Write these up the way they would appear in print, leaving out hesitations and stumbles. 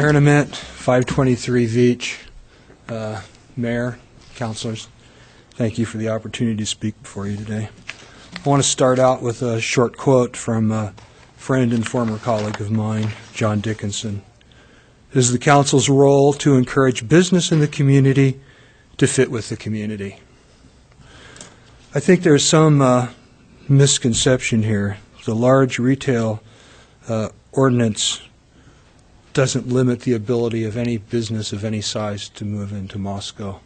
Ament, 523 Veach, Mayor, Councilors, thank you for the opportunity to speak before you today. I want to start out with a short quote from a friend and former colleague of mine, John Dickinson. It is the Council's role to encourage business in the community to fit with the community. I think there's some misconception here. The large retail ordinance doesn't limit the ability of any business of any size to move into Moscow.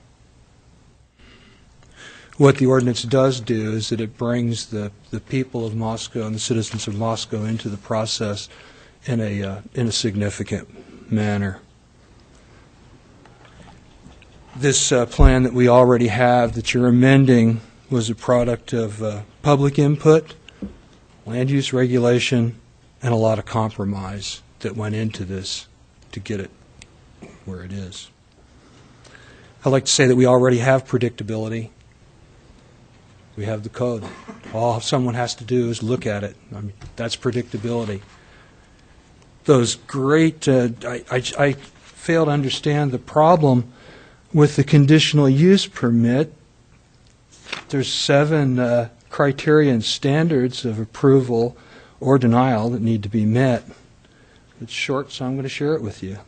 What the ordinance does do is that it brings the people of Moscow and the citizens of Moscow into the process in a significant manner. This plan that we already have that you're amending was a product of public input, land use regulation, and a lot of compromise that went into this to get it where it is. I'd like to say that we already have predictability. We have the code. All someone has to do is look at it. I mean, that's predictability. Those great, I fail to understand the problem with the conditional use permit. There's 7 criteria and standards of approval or denial that need to be met. It's short, so I'm going to share it with you.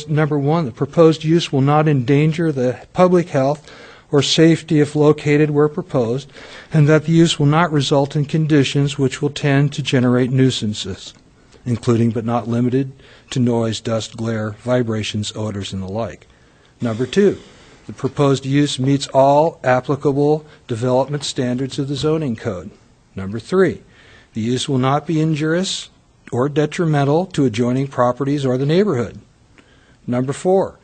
Number 1, the proposed use will not endanger the public health or safety if located where proposed, and that the use will not result in conditions which will tend to generate nuisances, including but not limited to noise, dust, glare, vibrations, odors, and the like. Number 2, the proposed use meets all applicable development standards of the zoning code. Number 3, the use will not be injurious or detrimental to adjoining properties or the neighborhood. Number 4,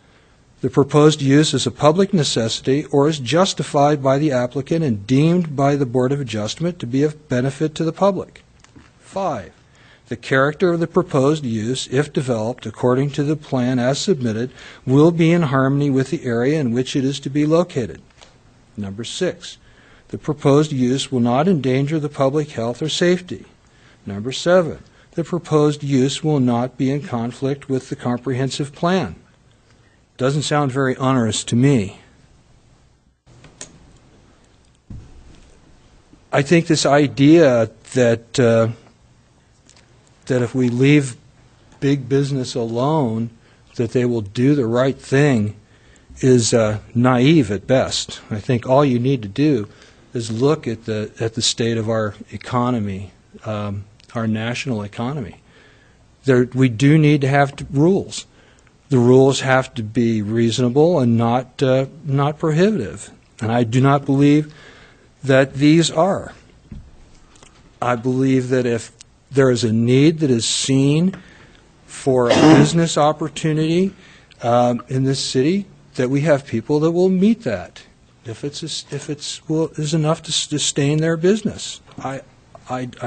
the proposed use is a public necessity or is justified by the applicant and deemed by the Board of Adjustment to be of benefit to the public. 5, the character of the proposed use, if developed according to the plan as submitted, will be in harmony with the area in which it is to be located. Number 6, the proposed use will not endanger the public health or safety. Number 7, the proposed use will not be in conflict with the comprehensive plan. Doesn't sound very onerous to me. I think this idea that if we leave big business alone, that they will do the right thing is naive at best. I think all you need to do is look at the state of our economy, our national economy. We do need to have rules. The rules have to be reasonable and not prohibitive. And I do not believe that these are. I believe that if there is a need that is seen for a business opportunity in this city, that we have people that will meet that if it's is enough to sustain their business. I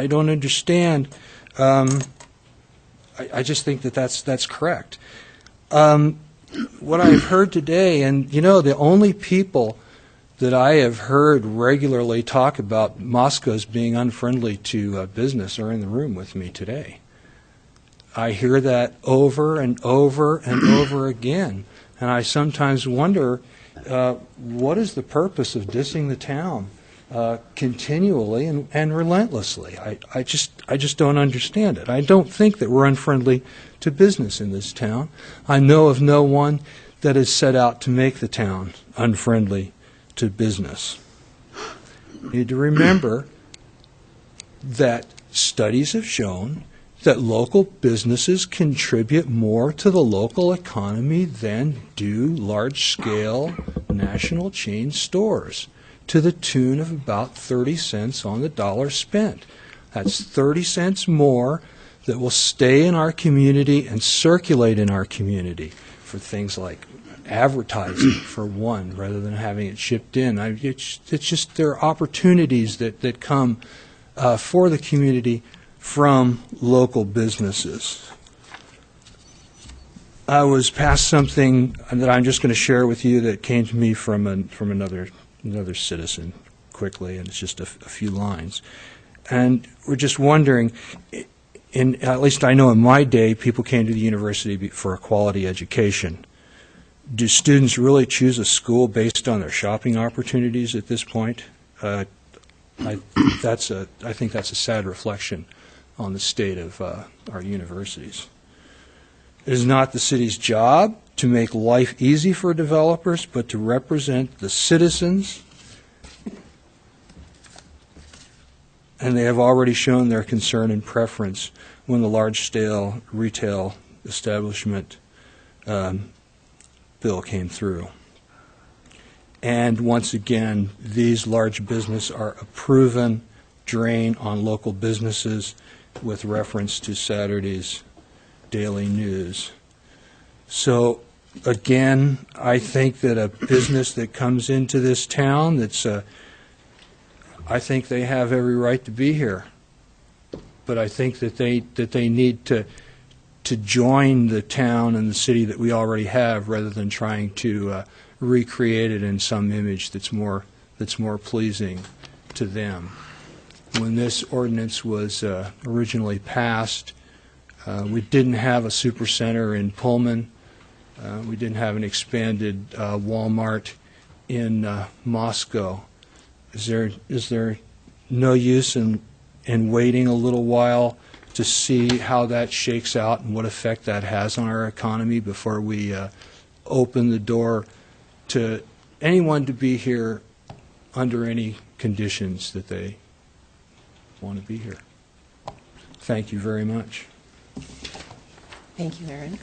don't understand. I just think that that's correct. What I've heard today, and you know, the only people that I have heard regularly talk about Moscow's being unfriendly to business are in the room with me today. I hear that over and over and over again, and I sometimes wonder what is the purpose of dissing the town continually and relentlessly. I just don't understand it. I don't think that we're unfriendly to business in this town. I know of no one that has set out to make the town unfriendly to business. You need to remember that studies have shown that local businesses contribute more to the local economy than do large-scale national chain stores, to the tune of about 30 cents on the dollar spent. That's 30 cents more that will stay in our community and circulate in our community for things like advertising, for one, rather than having it shipped in. It's just there are opportunities that come for the community from local businesses. I was passed something that I'm just going to share with you that came to me from another citizen quickly, and it's just a few lines. And we're just wondering, at least I know in my day, people came to the university for a quality education. Do students really choose a school based on their shopping opportunities at this point? I think that's a sad reflection on the state of our universities. It is not the city's job to make life easy for developers, but to represent the citizens, and they have already shown their concern and preference when the large-scale retail establishment bill came through. And once again, these large businesses are a proven drain on local businesses with reference to Saturday's daily news. So again, I think that a business that comes into this town I think they have every right to be here. But I think that they need to join the town and the city that we already have, rather than trying to recreate it in some image that's more pleasing to them. When this ordinance was originally passed, we didn't have a supercenter in Pullman. We didn't have an expanded Walmart in Moscow. Is there no use in waiting a little while to see how that shakes out and what effect that has on our economy before we open the door to anyone to be here under any conditions that they want to be here? Thank you very much. Thank you, Aaron.